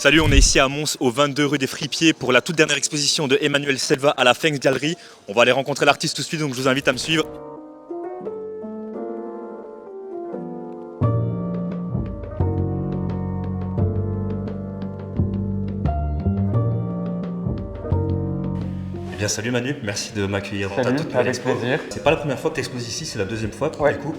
Salut, on est ici à Mons, au 22 rue des Fripiers, pour la toute dernière exposition de Emmanuel Selva à la Fengs Gallery. On va aller rencontrer l'artiste tout de suite, donc je vous invite à me suivre. Eh bien, salut Manu, merci de m'accueillir dans ta Salut, toute nouvelle avec expo. plaisir. C'est pas la première fois que tu exposes ici, c'est la deuxième fois. Ouais. Du coup,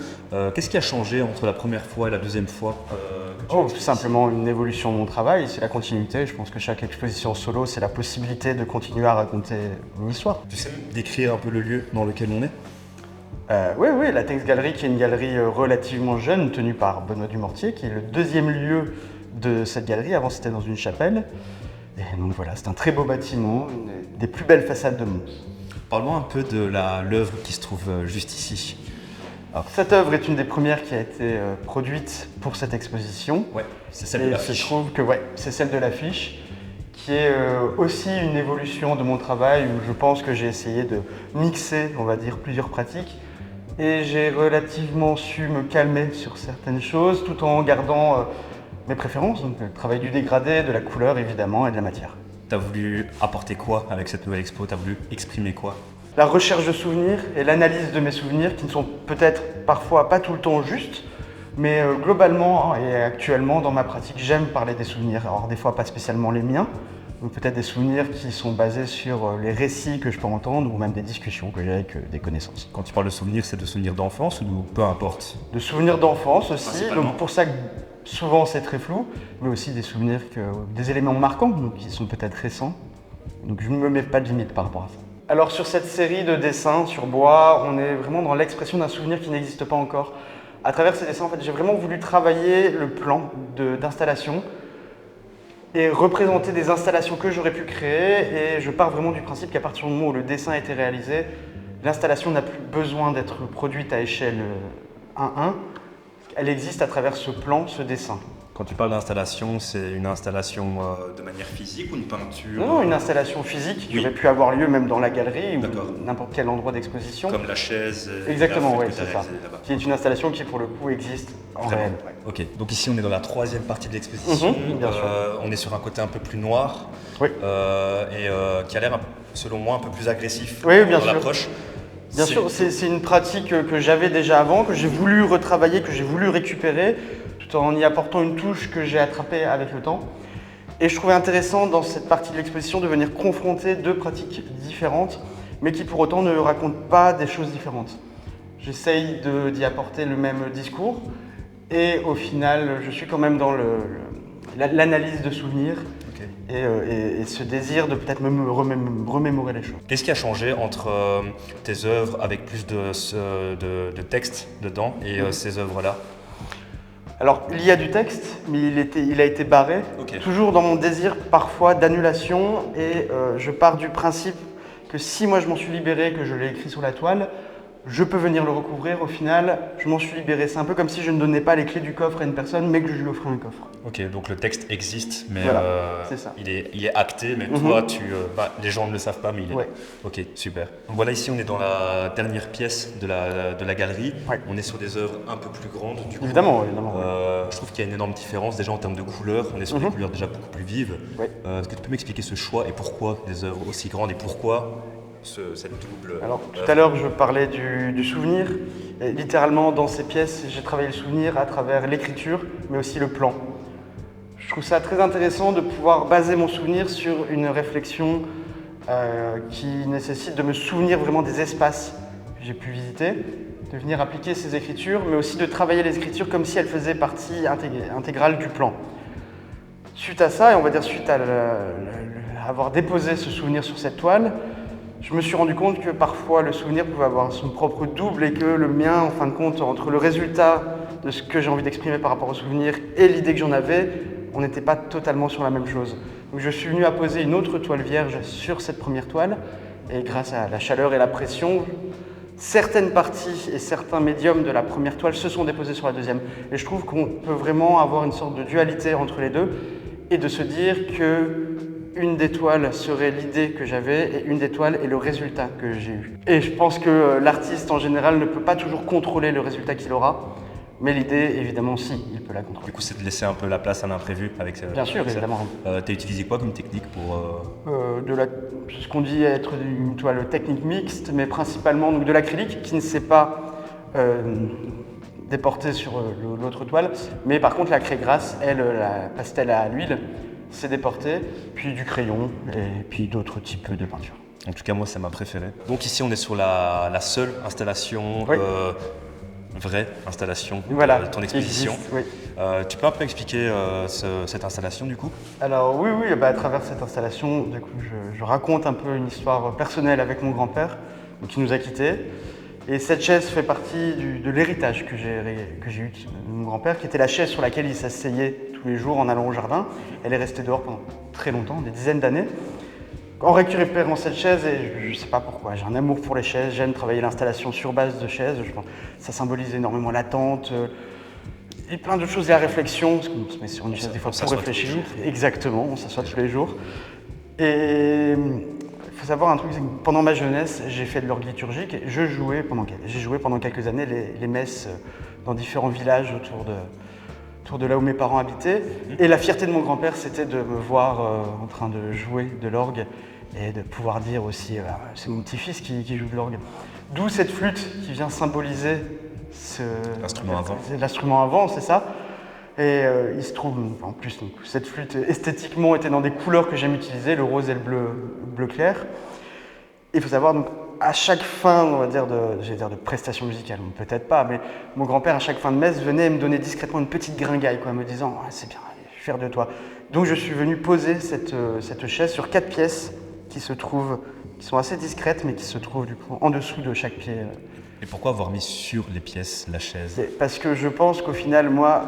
qu'est-ce qui a changé entre la première fois et la deuxième fois que tu Tout exposes simplement une évolution de mon travail, c'est la continuité. Je pense que chaque exposition solo, c'est la possibilité de continuer à raconter une histoire. ici? Tu sais décrire un peu le lieu dans lequel on est? Oui, la Fengs Gallery, qui est une galerie relativement jeune, tenue par Benoît Dumortier, qui est le deuxième lieu de cette galerie. Avant, c'était dans une chapelle. Et donc voilà, c'est un très beau bâtiment, une des plus belles façades de Mons. Parle-moi un peu de l'œuvre qui se trouve juste ici. Alors, cette œuvre est une des premières qui a été produite pour cette exposition. Ouais, c'est celle Et de il l'affiche. se trouve que c'est celle de l'affiche, qui est aussi une évolution de mon travail où je pense que j'ai essayé de mixer, on va dire, plusieurs pratiques. Et j'ai relativement su me calmer sur certaines choses tout en gardant mes préférences, donc le travail du dégradé, de la couleur évidemment et de la matière. T'as voulu apporter quoi avec cette nouvelle expo? T'as voulu exprimer quoi? La recherche de souvenirs et l'analyse de mes souvenirs qui ne sont peut-être parfois pas tout le temps justes, mais globalement et actuellement dans ma pratique, j'aime parler des souvenirs. Alors des fois pas spécialement les miens, ou peut-être des souvenirs qui sont basés sur les récits que je peux entendre ou même des discussions que j'ai avec des connaissances. Quand tu parles de souvenirs, c'est de souvenirs d'enfance ou peu importe? De souvenirs d'enfance aussi, Principalement. donc pour ça que souvent c'est très flou, mais aussi des souvenirs, des éléments marquants, donc qui sont peut-être récents. Donc je ne me mets pas de limite par rapport à ça. Alors sur cette série de dessins sur bois, on est vraiment dans l'expression d'un souvenir qui n'existe pas encore. À travers ces dessins, en fait, j'ai vraiment voulu travailler le plan d'installation et représenter des installations que j'aurais pu créer. Et je pars vraiment du principe qu'à partir du moment où le dessin a été réalisé, l'installation n'a plus besoin d'être produite à échelle 1:1. Elle existe à travers ce plan, ce dessin. Quand tu parles d'installation, c'est une installation de manière physique ou une peinture? Non, une installation physique qui Oui. aurait pu avoir lieu même dans la galerie D'accord. ou n'importe quel endroit d'exposition. Comme la chaise et Exactement, la oui, fête que c'est t'as ça. réalisée là-bas. Qui est une installation qui, pour le coup, existe en Vraiment. réel. Ok, donc ici on est dans la troisième partie de l'exposition. Bien sûr. On est sur un côté un peu plus noir Oui. qui a l'air, selon moi, un peu plus agressif Oui, bien dans sûr. l'approche. Bien sûr, c'est une pratique que j'avais déjà avant, que j'ai voulu retravailler, que j'ai voulu récupérer, tout en y apportant une touche que j'ai attrapée avec le temps. Et je trouvais intéressant dans cette partie de l'exposition de venir confronter deux pratiques différentes, mais qui pour autant ne racontent pas des choses différentes. J'essaye d'y apporter le même discours, et au final, je suis quand même dans l'analyse de souvenirs. Ok. Et ce désir de peut-être me remémorer les choses. Qu'est-ce qui a changé entre tes œuvres avec plus de texte dedans et ces œuvres-là? Alors, il y a du texte, mais il a été barré, Ok. toujours dans mon désir parfois d'annulation, et je pars du principe que si moi je m'en suis libéré, que je l'ai écrit sur la toile, je peux venir le recouvrir. Au final, je m'en suis libéré. C'est un peu comme si je ne donnais pas les clés du coffre à une personne, mais que je lui offrais un coffre. Ok, donc le texte existe, mais Voilà, c'est ça. il est acté, mais toi, les gens ne le savent pas, mais il est Ouais. là. Ok, super. Donc voilà, ici on est dans la dernière pièce de la galerie. Ouais. On est sur des œuvres un peu plus grandes, du coup. Évidemment. Je trouve qu'il y a une énorme différence déjà en termes de couleurs. On est sur des couleurs déjà beaucoup plus vives. Ouais. Est-ce que tu peux m'expliquer ce choix et pourquoi des œuvres aussi grandes et pourquoi cette double Alors, tout à l'heure, je parlais du souvenir. Et littéralement, dans ces pièces, j'ai travaillé le souvenir à travers l'écriture, mais aussi le plan. Je trouve ça très intéressant de pouvoir baser mon souvenir sur une réflexion qui nécessite de me souvenir vraiment des espaces que j'ai pu visiter, de venir appliquer ces écritures, mais aussi de travailler les écritures comme si elles faisaient partie intégrale du plan. Suite à ça, et on va dire suite à avoir déposé ce souvenir sur cette toile, je me suis rendu compte que parfois le souvenir pouvait avoir son propre double et que le mien, en fin de compte, entre le résultat de ce que j'ai envie d'exprimer par rapport au souvenir et l'idée que j'en avais, on n'était pas totalement sur la même chose. Donc je suis venu à poser une autre toile vierge sur cette première toile et grâce à la chaleur et la pression, certaines parties et certains médiums de la première toile se sont déposés sur la deuxième. Et je trouve qu'on peut vraiment avoir une sorte de dualité entre les deux et de se dire que une des toiles serait l'idée que j'avais et une des toiles est le résultat que j'ai eu. Et je pense que l'artiste en général ne peut pas toujours contrôler le résultat qu'il aura, Mais l'idée, évidemment, si, il peut la contrôler. Du coup, c'est de laisser un peu la place à l'imprévu avec Bien sûr, ça. évidemment. T'as utilisé quoi comme technique pour... Ce qu'on dit être une toile technique mixte, mais principalement donc, de l'acrylique qui ne s'est pas déporté sur l'autre toile. Mais par contre, la craie grasse, elle, la pastel à l'huile, s'est déportée, puis du crayon et puis d'autres types de peinture. En tout cas, moi, c'est ma préférée. Donc ici, on est sur la seule installation, Oui. vraie installation Voilà, de ton exposition. existe, oui. Tu peux un peu expliquer cette installation du coup? Alors oui, à travers cette installation, du coup, je raconte un peu une histoire personnelle avec mon grand-père, qui nous a quittés. Et cette chaise fait partie de l'héritage que j'ai eu de mon grand-père, qui était la chaise sur laquelle il s'asseyait tous les jours en allant au jardin. Elle est restée dehors pendant très longtemps, des dizaines d'années. En récupérant cette chaise, et je ne sais pas pourquoi, j'ai un amour pour les chaises, j'aime travailler l'installation sur base de chaises, je pense que ça symbolise énormément l'attente, et plein de choses et la réflexion, parce qu'on se met sur une chaise des fois pour réfléchir. Exactement, on s'assoit tous les jours. Et il faut savoir un truc, c'est que pendant ma jeunesse, j'ai fait de l'orgue liturgique et j'ai joué pendant quelques années les messes dans différents villages autour de là où mes parents habitaient. Et la fierté de mon grand-père, c'était de me voir en train de jouer de l'orgue et de pouvoir dire aussi, c'est mon petit-fils qui joue de l'orgue. D'où cette flûte qui vient symboliser l'instrument avant, c'est ça. Et il se trouve, en plus, donc, cette flûte esthétiquement était dans des couleurs que j'aime utiliser, le rose et le bleu clair. Il faut savoir, donc, à chaque fin, on va dire, de prestation musicale, peut-être pas, mais mon grand-père, à chaque fin de messe, venait me donner discrètement une petite gringaille, quoi, me disant « c'est bien, je suis fier de toi ». Donc je suis venu poser cette chaise sur 4 pièces qui sont assez discrètes, mais qui se trouvent du coup en dessous de chaque pied. Et pourquoi avoir mis sur les pièces la chaise? Parce que je pense qu'au final, moi,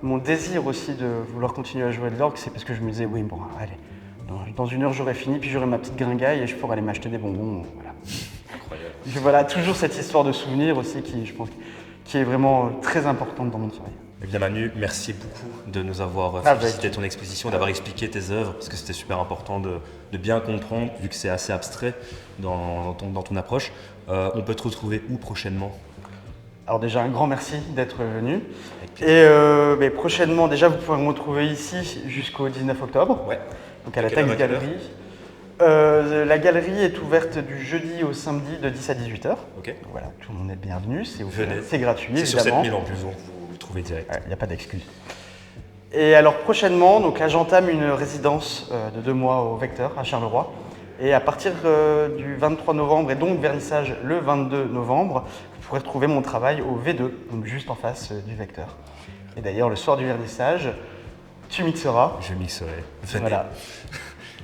mon désir aussi de vouloir continuer à jouer de l'orgue, c'est parce que je me disais, oui, bon, allez, dans une heure j'aurai fini, puis j'aurai ma petite gringaille et je pourrai aller m'acheter des bonbons. Voilà. Incroyable. Voilà, toujours cette histoire de souvenir aussi qui, je pense, qui est vraiment très importante dans mon travail. Eh bien Manu, merci beaucoup de nous avoir fait visiter ton exposition, d'avoir expliqué tes œuvres, parce que c'était super important de bien comprendre, vu que c'est assez abstrait dans ton approche. On peut te retrouver où prochainement? Alors déjà, un grand merci d'être venu. Et mais prochainement, déjà, vous pouvez me retrouver ici jusqu'au 19 octobre, Ouais. donc à la Taxe Galerie. La galerie est ouverte du jeudi au samedi de 10 à 18h. Ok. Voilà, tout le monde est bienvenu, Venez. c'est gratuit, C'est sur évidemment. 7000 en plus, donc vous le trouvez direct. Il n'y a pas d'excuse. Et alors prochainement, donc là j'entame une résidence de 2 mois au Vecteur à Charleroi. Et à partir du 23 novembre et donc vernissage le 22 novembre, vous pourrez retrouver mon travail au V2, donc juste en face du Vecteur. Et d'ailleurs le soir du vernissage, tu mixeras. Je mixerai. Venez. Voilà.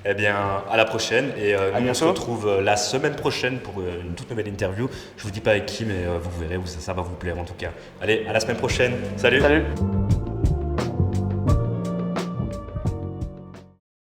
Eh bien, à la prochaine. Et nous, on se bientôt. retrouve la semaine prochaine pour une toute nouvelle interview. Je vous dis pas avec qui, mais vous verrez, ça va vous plaire en tout cas. Allez, à la semaine prochaine. Salut. Salut.